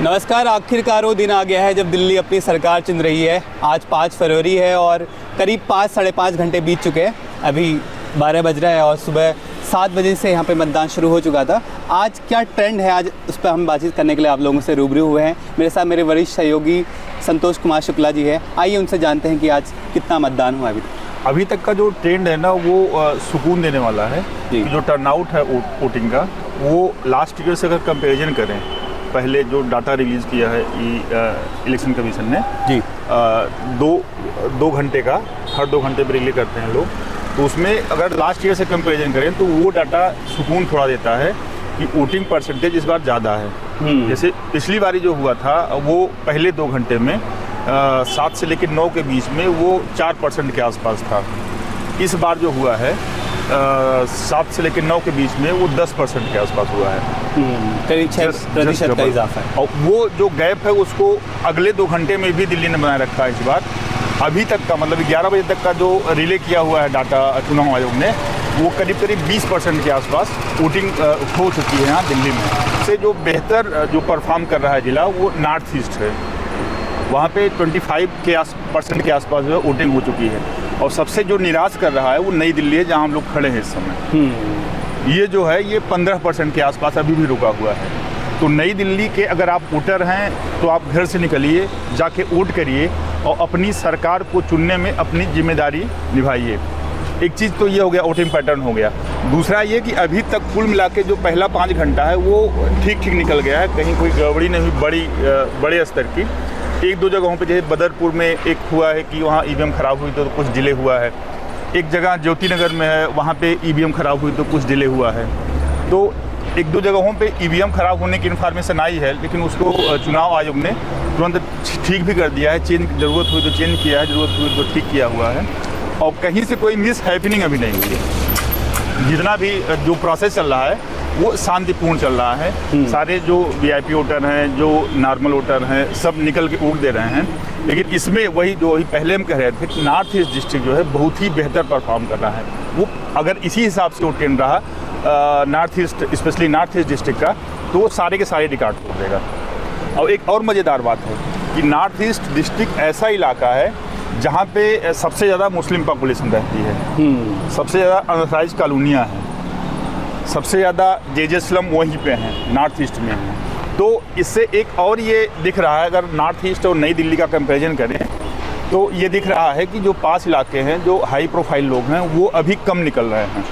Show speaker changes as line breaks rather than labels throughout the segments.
नमस्कार। आखिरकार वो दिन आ गया है जब दिल्ली अपनी सरकार चुन रही है। आज 5 फरवरी है और करीब 5 साढ़े 5 घंटे बीत चुके हैं। अभी 12 बज रहा है और सुबह 7 बजे से यहाँ पे मतदान शुरू हो चुका था। आज क्या ट्रेंड है, आज उस पर हम बातचीत करने के लिए आप लोगों से रूबरू हुए हैं। मेरे साथ मेरे वरिष्ठ सहयोगी संतोष कुमार शुक्ला जी है। आइए उनसे जानते हैं कि आज कितना मतदान हुआ
अभी तक का जो ट्रेंड है ना वो सुकून देने वाला है कि जो टर्नआउट है वोटिंग का वो लास्ट ईयर से अगर कंपैरिजन करें, पहले जो डाटा रिलीज़ किया है इलेक्शन कमीशन ने जी दो घंटे का, हर 2 घंटे पर रिलीज करते हैं लोग, तो उसमें अगर लास्ट ईयर से कंपैरिजन करें तो वो डाटा सुकून थोड़ा देता है कि वोटिंग परसेंटेज इस बार ज़्यादा है। जैसे पिछली बारी जो हुआ था वो पहले 2 घंटे में 7 से लेकर 9 के बीच में वो 4% के आसपास था। इस बार जो हुआ है 7 से लेकर 9 के बीच में वो 10% के आसपास हुआ है,
करीब 6% का इजाफा है।
और वो जो गैप है उसको अगले 2 घंटे में भी दिल्ली ने बनाए रखा है इस बार। अभी तक का मतलब 11 बजे तक का जो रिले किया हुआ है डाटा चुनाव आयोग ने, वो करीब 20% के आसपास वोटिंग हो चुकी है यहाँ दिल्ली में। से जो बेहतर जो परफॉर्म कर रहा है ज़िला वो नॉर्थ ईस्ट है, वहाँ पे 25% के आसपास जो है वोटिंग हो चुकी है। और सबसे जो निराश कर रहा है वो नई दिल्ली है, जहाँ हम लोग खड़े हैं इस समय। ये जो है ये 15% के आसपास अभी भी रुका हुआ है। तो नई दिल्ली के अगर आप वोटर हैं तो आप घर से निकलिए, जाके वोट करिए और अपनी सरकार को चुनने में अपनी जिम्मेदारी निभाइए। एक चीज़ तो ये हो गया, वोटिंग पैटर्न हो गया। दूसरा ये कि अभी तक कुल मिला के जो पहला 5 घंटा है वो ठीक निकल गया है, कहीं कोई गड़बड़ी नहीं हुई बड़े स्तर की। 1-2 जगहों पे जैसे बदरपुर में एक हुआ है कि वहाँ ईवीएम ख़राब हुई तो कुछ डिले हुआ है। एक जगह ज्योति नगर में है, वहाँ पे ईवीएम ख़राब हुई तो कुछ डिले हुआ है। तो 1-2 जगहों पे ईवीएम ख़राब होने की इन्फॉर्मेशन आई है, लेकिन उसको चुनाव आयोग ने तुरंत ठीक भी कर दिया है। ज़रूरत हुई तो चेंज किया है, ज़रूरत हुई तो ठीक किया हुआ है। और कहीं से कोई मिस हैपनिंग अभी नहीं हुई है। जितना भी जो प्रोसेस चल रहा है वो शांतिपूर्ण चल रहा है। सारे जो वीआईपी वोटर हैं, जो नॉर्मल वोटर हैं, सब निकल के वोट दे रहे हैं। लेकिन इसमें वही पहले हम कह रहे थे कि नॉर्थ ईस्ट डिस्ट्रिक्ट जो है बहुत ही बेहतर परफॉर्म कर रहा है। वो अगर इसी हिसाब से वो ट्रेंड रहा north east, specially north east district का, तो वो सारे के सारे रिकॉर्ड तोड़ देगा। और एक और मज़ेदार बात है कि नॉर्थ ईस्ट डिस्ट्रिक्ट ऐसा इलाका है जहाँ पे सबसे ज़्यादा मुस्लिम पॉपुलेशन रहती है, सबसे ज़्यादा अनऑथराइज्ड कॉलोनियाँ हैं, सबसे ज़्यादा जे स्लम वहीं पे हैं, नॉर्थ ईस्ट में हैं। तो इससे एक और ये दिख रहा है, अगर नॉर्थ ईस्ट और नई दिल्ली का कंपैरिजन करें तो ये दिख रहा है कि जो 5 इलाके हैं जो हाई प्रोफाइल लोग हैं वो अभी कम निकल रहे हैं।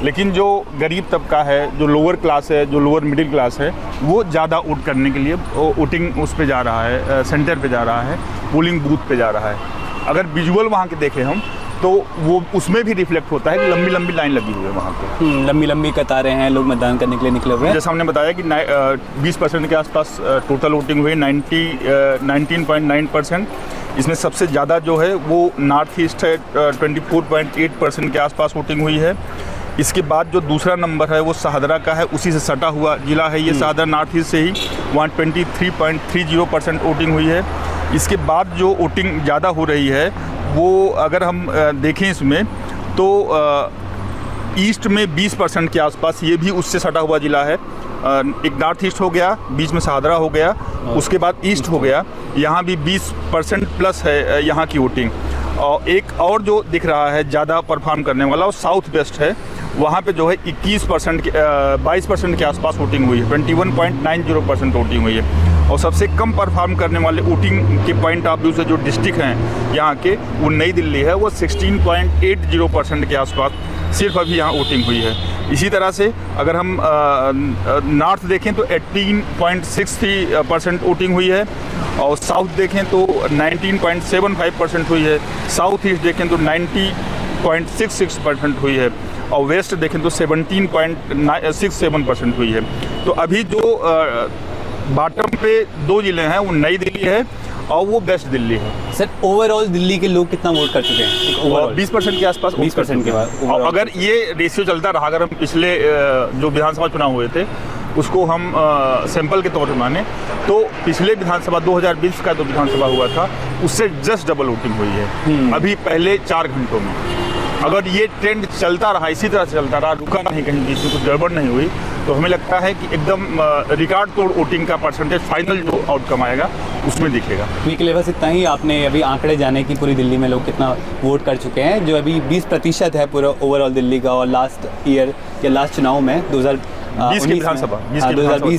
लेकिन जो गरीब तबका है, जो लोअर क्लास है, जो लोअर मिडिल क्लास है, वो ज़्यादा वोट करने के लिए वोटिंग उस पे जा रहा है, सेंटर पे जा रहा है, पोलिंग बूथ पे जा रहा है। अगर विजुअल वहाँ के देखें हम तो वो उसमें भी रिफ्लेक्ट होता है कि लंबी लंबी लाइन लगी हुई है वहाँ पे।
लंबी लंबी कतारें हैं, लोग मतदान करने के लिए निकले हुए हैं।
जैसा हमने बताया कि 20% के आसपास टोटल वोटिंग हुई, 19.9%। इसमें सबसे ज़्यादा जो है वो नॉर्थ ईस्ट है, 24.8% के आसपास वोटिंग हुई है। इसके बाद जो दूसरा नंबर है वो शाहदरा का है, उसी से सटा हुआ ज़िला है ये शाहदरा, नॉर्थ ईस्ट से ही, वहाँ 23.30% वोटिंग हुई है। इसके बाद जो वोटिंग ज़्यादा हो रही है वो अगर हम देखें इसमें तो ईस्ट में 20% के आसपास, ये भी उससे सटा हुआ ज़िला है। एक नॉर्थ ईस्ट हो गया, बीच में शाहदरा हो गया, उसके बाद ईस्ट हो गया, यहाँ भी 20% प्लस है यहाँ की वोटिंग। और एक और जो दिख रहा है ज़्यादा परफॉर्म करने वाला वो साउथ वेस्ट है, वहाँ पे जो है 22% के आसपास वोटिंग हुई है, 21.90% वोटिंग हुई है। और सबसे कम परफॉर्म करने वाले वोटिंग के पॉइंट ऑफ व्यू से जो डिस्ट्रिक्ट हैं यहाँ के, वो नई दिल्ली है, वो 16.80% के आसपास सिर्फ अभी यहाँ वोटिंग हुई है। इसी तरह से अगर हम नॉर्थ देखें तो 18.63% वोटिंग हुई है, और साउथ देखें तो 19.75% हुई है, साउथ ईस्ट देखें तो 90.66% हुई है, और वेस्ट देखें तो 17.67% हुई है। तो अभी जो बॉटम पे 2 ज़िले हैं वो नई दिल्ली है और वो वेस्ट दिल्ली है।
सर ओवरऑल दिल्ली के लोग कितना वोट कर चुके हैं?
20% के आसपास,
20% के बाद।
और अगर ये रेशियो चलता रहा, अगर हम पिछले जो विधानसभा चुनाव हुए थे उसको हम सैंपल के तौर पर माने तो पिछले विधानसभा 2020 का जो विधानसभा हुआ था उससे जस्ट डबल वोटिंग हुई है अभी पहले 4 घंटों में। अगर ये ट्रेंड चलता रहा, इसी तरह से चलता रहा, रुका नहीं, कहीं बीच में कुछ गड़बड़ नहीं हुई, तो हमें लगता है कि एकदम रिकॉर्ड तोड़ वोटिंग का परसेंटेज फाइनल जो आउटकम आएगा उसमें दिखेगा।
वीक लिए बस इतना ही। आपने अभी आंकड़े जाने की पूरी दिल्ली में लोग कितना वोट कर चुके हैं, जो अभी 20% है पूरा ओवरऑल दिल्ली का। और लास्ट ईयर या लास्ट चुनाव में 2020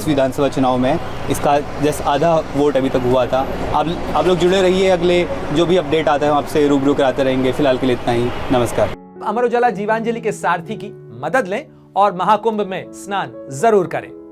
विधानसभा चुनाव में इसका जस्ट आधा वोट अभी तक हुआ था। आप लोग जुड़े रहिए, अगले जो भी अपडेट आता है हम आपसे रूबरू कराते रहेंगे। फिलहाल के लिए इतना ही, नमस्कार।
अमर उजाला जीवांजलि के सारथी की मदद लें और महाकुंभ में स्नान जरूर करें।